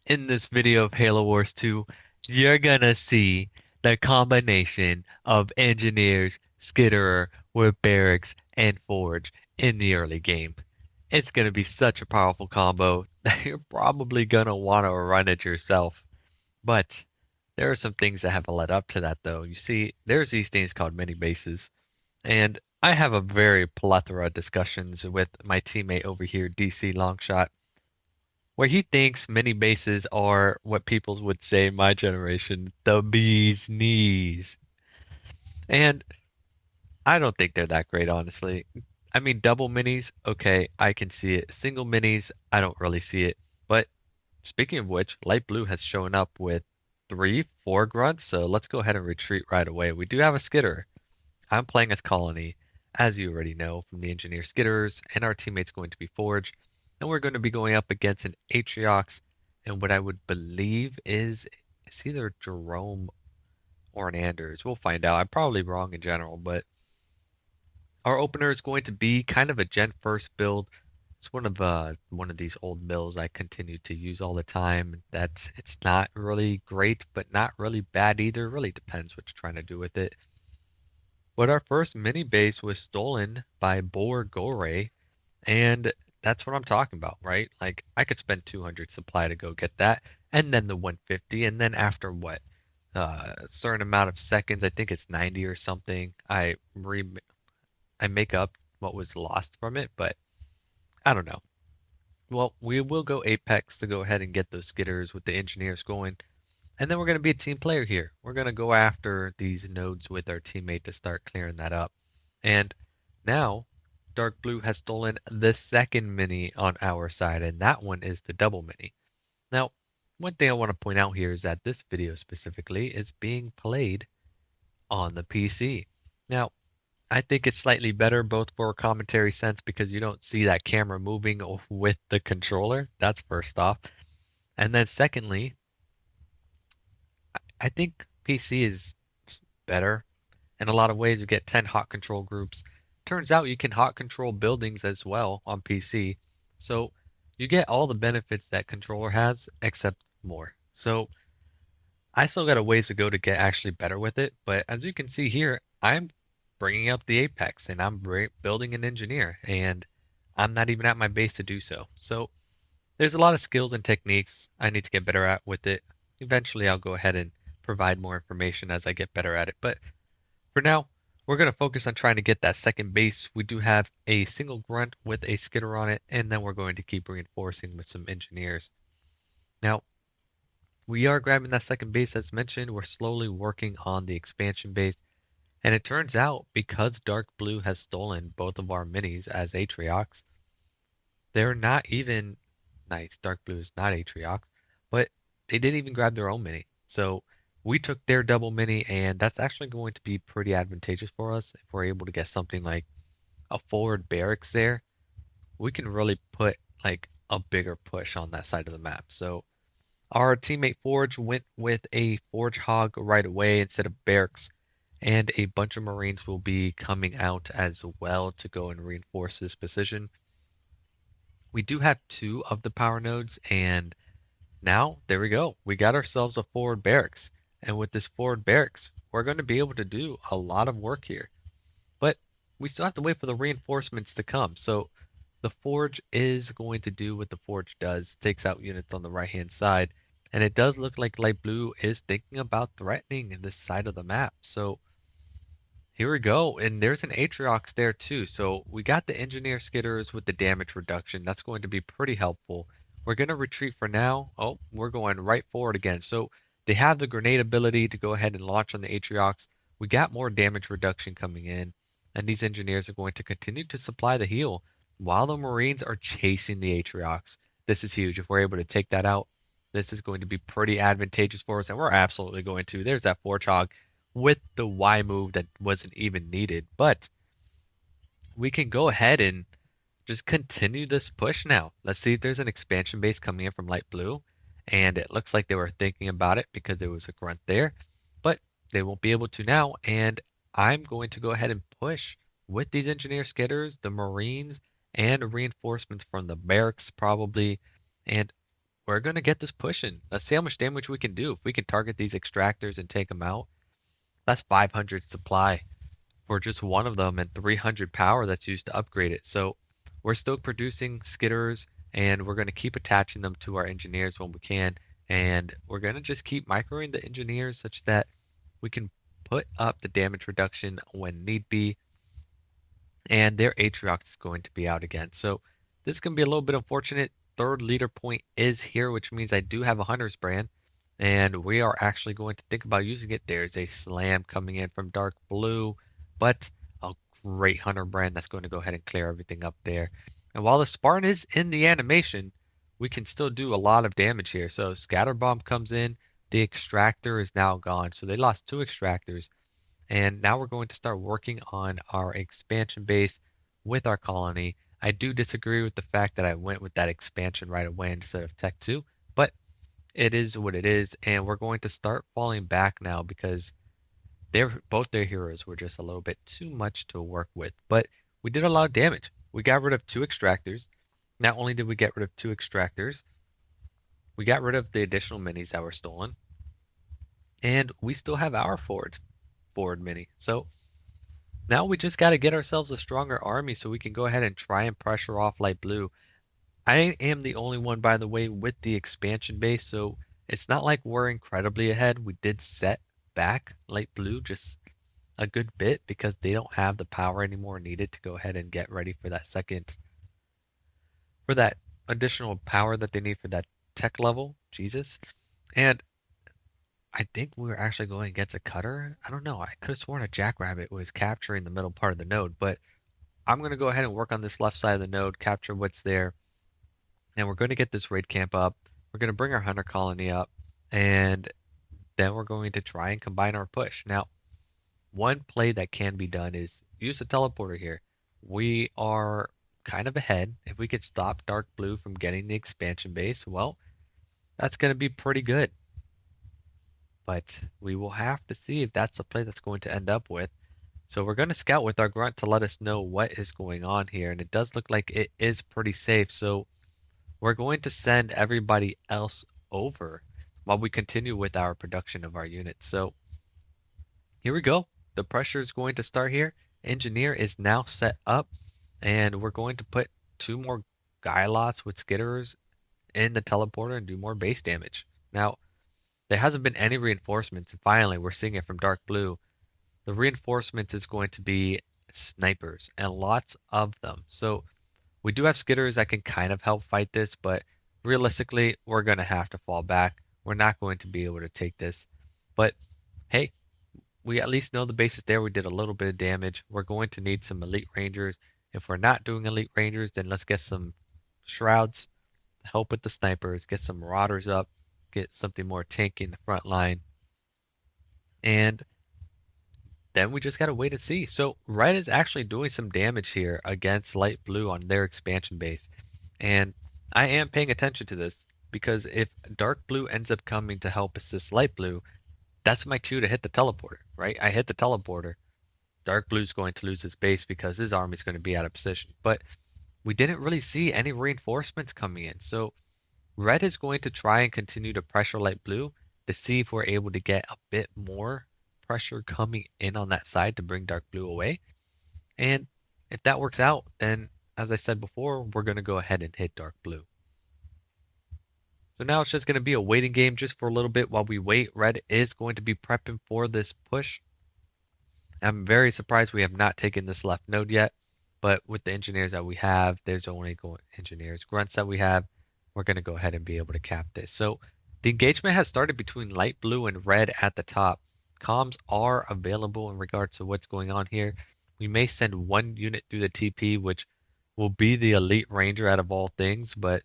In this video of Halo Wars 2, you're gonna see the combination of engineers, Skitterer with barracks and forge in the early game. It's gonna be such a powerful combo that you're probably gonna wanna run it yourself. But there are some things that have led up to that though. You see, there's these things called mini bases, and I have a very plethora of discussions with my teammate over here, DC Longshot, where he thinks mini bases are what people would say in my generation, the bee's knees. And I don't think they're that great, honestly. I mean, double minis, okay, I can see it. Single minis, I don't really see it. But speaking of which, light blue has shown up with three, four grunts, so let's go ahead and retreat right away. We do have a skitter. I'm playing as Colony, as you already know from the Engineer Skitters, and our teammate's going to be Forge, and we're going to be going up against an Atriox, and what I would believe is it's either Jerome or an Anders. We'll find out. I'm probably wrong in general, but our opener is going to be kind of a Gen first build. It's one of these old builds I continue to use all the time. It's not really great, but not really bad either. It really depends what you're trying to do with it. But our first mini base was stolen by Bor Gore, and that's what I'm talking about, right? Like I could spend 200 supply to go get that, and then the 150, and then after what? A certain amount of seconds, I think it's 90 or something. I make up what was lost from it, but I don't know. Well, we will go Apex to go ahead and get those skitters with the engineers going. And then we're going to be a team player here. We're going to go after these nodes with our teammate to start clearing that up. And now, Dark Blue has stolen the second mini on our side, and that one is the double mini. Now, one thing I want to point out here is that this video specifically is being played on the PC. Now, I think it's slightly better both for a commentary sense because you don't see that camera moving with the controller. That's first off. And then secondly, I think PC is better in a lot of ways. You get 10 hot control groups. Turns out you can hot control buildings as well on PC. So you get all the benefits that controller has, except more. So I still got a ways to go to get actually better with it. But as you can see here, I'm bringing up the Apex and I'm building an engineer. And I'm not even at my base to do so. So there's a lot of skills and techniques I need to get better at with it. Eventually, I'll go ahead and provide more information as I get better at it. But for now, we're going to focus on trying to get that second base. We do have a single grunt with a skitter on it, and then we're going to keep reinforcing with some engineers. Now, we are grabbing that second base as mentioned. We're slowly working on the expansion base. And it turns out because Dark Blue has stolen both of our minis as Atriox, they're not even nice. Dark Blue is not Atriox, but they didn't even grab their own mini. So we took their double mini, and that's actually going to be pretty advantageous for us if we're able to get something like a forward barracks there. We can really put like a bigger push on that side of the map. So our teammate Forge went with a Forge Hog right away instead of barracks, and a bunch of Marines will be coming out as well to go and reinforce this position. We do have two of the power nodes, and now there we go. We got ourselves a forward barracks. And with this forward barracks, we're going to be able to do a lot of work here. But we still have to wait for the reinforcements to come. So the forge is going to do what the forge does, takes out units on the right hand side. And it does look like light blue is thinking about threatening this side of the map. So here we go. And there's an Atriox there too. So we got the Engineer Skitters with the damage reduction. That's going to be pretty helpful. We're going to retreat for now. Oh, we're going right forward again. So they have the grenade ability to go ahead and launch on the Atriox. We got more damage reduction coming in. And these engineers are going to continue to supply the heal while the Marines are chasing the Atriox. This is huge. If we're able to take that out, this is going to be pretty advantageous for us. And we're absolutely going to. There's that Forchog with the Y move that wasn't even needed. But we can go ahead and just continue this push now. Let's see if there's an expansion base coming in from light blue. And it looks like they were thinking about it because there was a grunt there. But they won't be able to now. And I'm going to go ahead and push with these engineer skitters, the Marines, and reinforcements from the barracks probably. And we're going to get this pushing. Let's see how much damage we can do. If we can target these extractors and take them out, that's 500 supply for just one of them and 300 power that's used to upgrade it. So we're still producing skitters and we're going to keep attaching them to our engineers when we can. And we're going to just keep microing the engineers such that we can put up the damage reduction when need be. And their Atriox is going to be out again. So this can be a little bit unfortunate. Third leader point is here, which means I do have a Hunter's brand. And we are actually going to think about using it. There's a Slam coming in from Dark Blue, but a great Hunter brand that's going to go ahead and clear everything up there. And while the Spartan is in the animation, we can still do a lot of damage here. So Scatter Bomb comes in. The Extractor is now gone. So they lost 2 Extractors. And now we're going to start working on our expansion base with our colony. I do disagree with the fact that I went with that expansion right away instead of Tech 2, but it is what it is. And we're going to start falling back now because both their heroes were just a little bit too much to work with. But we did a lot of damage. We got rid of 2 extractors. Not only did we get rid of 2 extractors, we got rid of the additional minis that were stolen. And we still have our forward mini. So now we just got to get ourselves a stronger army so we can go ahead and try and pressure off light blue. I am the only one, by the way, with the expansion base, so it's not like we're incredibly ahead. We did set back light blue just a good bit because they don't have the power anymore needed to go ahead and get ready for for that additional power that they need for that tech level. Jesus. And I think we were actually going against a cutter. I don't know. I could have sworn a jackrabbit was capturing the middle part of the node, but I'm going to go ahead and work on this left side of the node, capture what's there, and we're going to get this raid camp up. We're going to bring our hunter colony up, and then we're going to try and combine our push. Now, one play that can be done is use the teleporter here. We are kind of ahead. If we could stop Dark Blue from getting the expansion base, well, that's going to be pretty good. But we will have to see if that's the play that's going to end up with. So we're going to scout with our grunt to let us know what is going on here. And it does look like it is pretty safe. So we're going to send everybody else over while we continue with our production of our units. So here we go. The pressure is going to start here. Engineer is now set up. And we're going to put 2 more Gylots with Skitters in the teleporter and do more base damage. Now, there hasn't been any reinforcements. And finally, we're seeing it from Dark Blue. The reinforcements is going to be snipers and lots of them. So we do have skitters that can kind of help fight this, but realistically, we're going to have to fall back. We're not going to be able to take this. But hey, we at least know the base is there. We did a little bit of damage. We're going to need some elite rangers. If we're not doing elite rangers, then let's get some shrouds to help with the snipers, get some marauders up, get something more tanky in the front line. And then we just got to wait and see. So red is actually doing some damage here against light blue on their expansion base. And I am paying attention to this because if dark blue ends up coming to help assist light blue, that's my cue to hit the teleporter, right? I hit the teleporter. Dark blue's going to lose his base because his army's going to be out of position. But we didn't really see any reinforcements coming in. So red is going to try and continue to pressure light blue to see if we're able to get a bit more pressure coming in on that side to bring dark blue away. And if that works out, then as I said before, we're going to go ahead and hit dark blue. So now it's just going to be a waiting game just for a little bit while we wait. Red is going to be prepping for this push. I'm very surprised we have not taken this left node yet, but with the engineers that we have, there's only engineers, grunts that we have, we're going to go ahead and be able to cap this. So the engagement has started between light blue and red at the top. Comms are available in regards to what's going on here. We may send 1 unit through the TP, which will be the elite ranger out of all things, but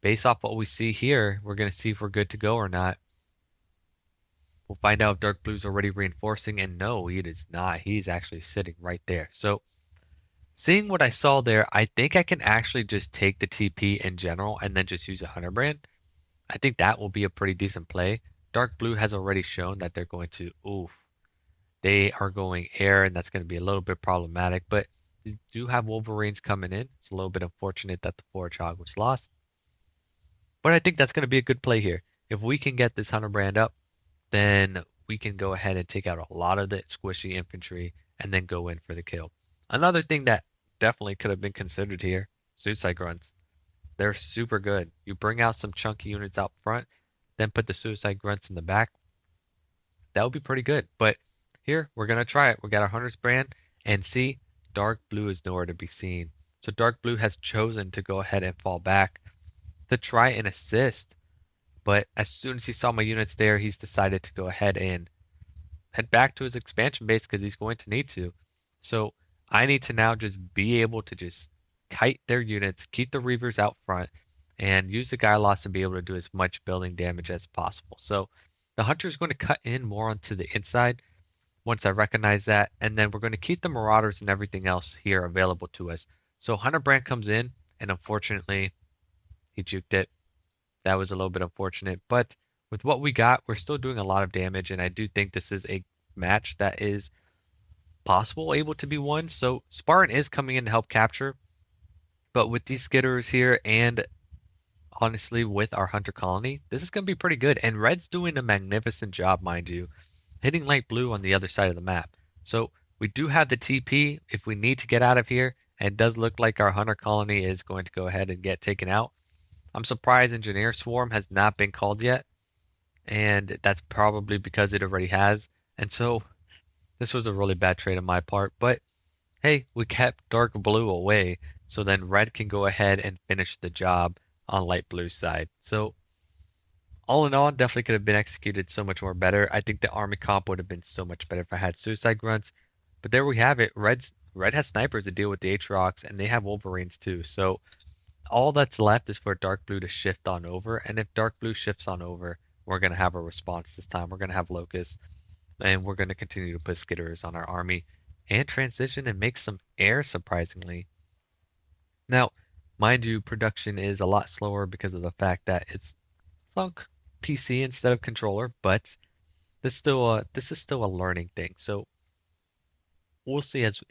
based off what we see here, we're going to see if we're good to go or not. We'll find out if dark blue's already reinforcing, and no, it is not. He's actually sitting right there. So seeing what I saw there, I think I can actually just take the TP in general and then just use a hunter brand. I think that will be a pretty decent play. Dark blue has already shown that they're going to, they are going air, and that's going to be a little bit problematic, but they do have Wolverines coming in. It's a little bit unfortunate that the Forge Hog was lost. But I think that's going to be a good play here. If we can get this Hunter brand up, then we can go ahead and take out a lot of the squishy infantry and then go in for the kill. Another thing that definitely could have been considered here, suicide grunts. They're super good. You bring out some chunky units out front, then put the suicide grunts in the back. That would be pretty good. But here, we're going to try it. We got our Hunter's brand, and see, dark blue is nowhere to be seen. So dark blue has chosen to go ahead and fall back to try and assist. But as soon as he saw my units there, he's decided to go ahead and head back to his expansion base because he's going to need to. So I need to now just be able to just kite their units, keep the Reavers out front, and use the Guy Loss to be able to do as much building damage as possible. So the Hunter is going to cut in more onto the inside once I recognize that, and then we're going to keep the Marauders and everything else here available to us. So Hunter Brand comes in, and unfortunately, he juked it. That was a little bit unfortunate, but with what we got, we're still doing a lot of damage, and I do think this is a match that is possible, able to be won. So Spartan is coming in to help capture, but with these skitters here and honestly with our hunter colony, this is going to be pretty good. And Red's doing a magnificent job, mind you, hitting light blue on the other side of the map. So we do have the TP if we need to get out of here, and it does look like our hunter colony is going to go ahead and get taken out. I'm surprised Engineer Swarm has not been called yet, and that's probably because it already has. And so this was a really bad trade on my part, but hey, we kept dark blue away, so then red can go ahead and finish the job on light blue's side. So all in all, definitely could have been executed so much more better. I think the army comp would have been so much better if I had suicide grunts. But there we have it. Red has snipers to deal with the Aatrox, and they have Wolverines too. So all that's left is for dark blue to shift on over. And if dark blue shifts on over, we're going to have a response this time. We're going to have Locust, and we're going to continue to put Skitters on our army and transition and make some air, surprisingly. Now, mind you, production is a lot slower because of the fact that it's on PC instead of controller, but this is still a learning thing. So we'll see as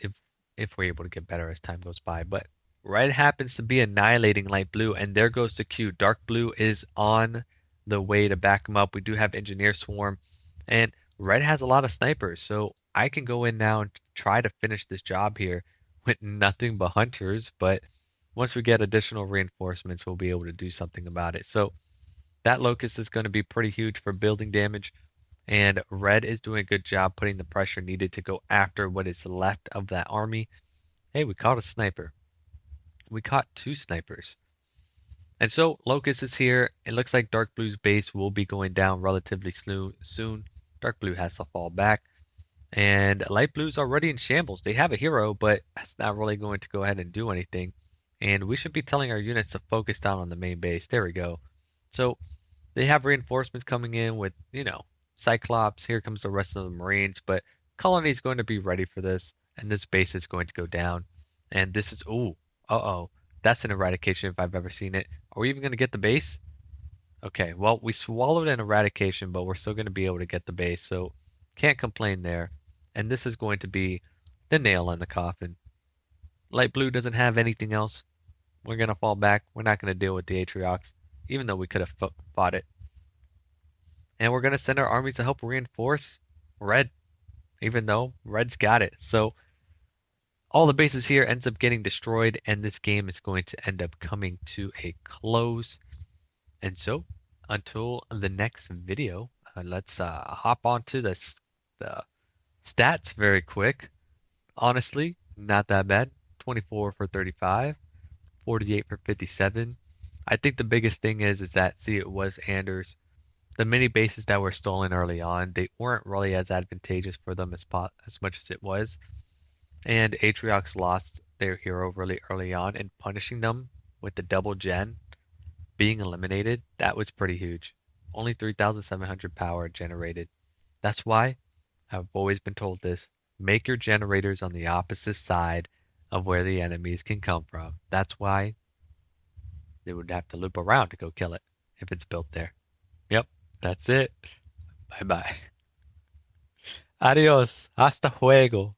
if we're able to get better as time goes by. But red happens to be annihilating light blue, and there goes the Q. Dark blue is on the way to back him up. We do have Engineer Swarm, and red has a lot of snipers, so I can go in now and try to finish this job here with nothing but hunters. But once we get additional reinforcements, we'll be able to do something about it. So that locust is going to be pretty huge for building damage. And red is doing a good job putting the pressure needed to go after what is left of that army. Hey, we caught a sniper. We caught two snipers. And so Locust is here. It looks like Dark Blue's base will be going down relatively soon. Dark Blue has to fall back. And Light Blue's already in shambles. They have a hero, but that's not really going to go ahead and do anything. And we should be telling our units to focus down on the main base. There we go. So they have reinforcements coming in with, Cyclops. Here comes the rest of the Marines. But Colony is going to be ready for this. And this base is going to go down. And this is, ooh, uh-oh. That's an eradication if I've ever seen it. Are we even going to get the base? Okay, well, we swallowed an eradication, but we're still going to be able to get the base. So can't complain there. And this is going to be the nail in the coffin. Light blue doesn't have anything else. We're going to fall back. We're not going to deal with the Aatrox, even though we could have fought it. And we're going to send our armies to help reinforce red, even though red's got it. So all the bases here ends up getting destroyed, and this game is going to end up coming to a close. And so until the next video, let's hop onto the stats very quick. Honestly, not that bad. 24 for 35, 48 for 57. I think the biggest thing is that, see, it was Anders. The mini bases that were stolen early on, they weren't really as advantageous for them as much as it was. And Aatrox lost their hero really early on, and punishing them with the double gen being eliminated, that was pretty huge. Only 3,700 power generated. That's why I've always been told this. Make your generators on the opposite side of where the enemies can come from. That's why they would have to loop around to go kill it if it's built there. Yep, that's it. Bye bye. Adios. Hasta luego.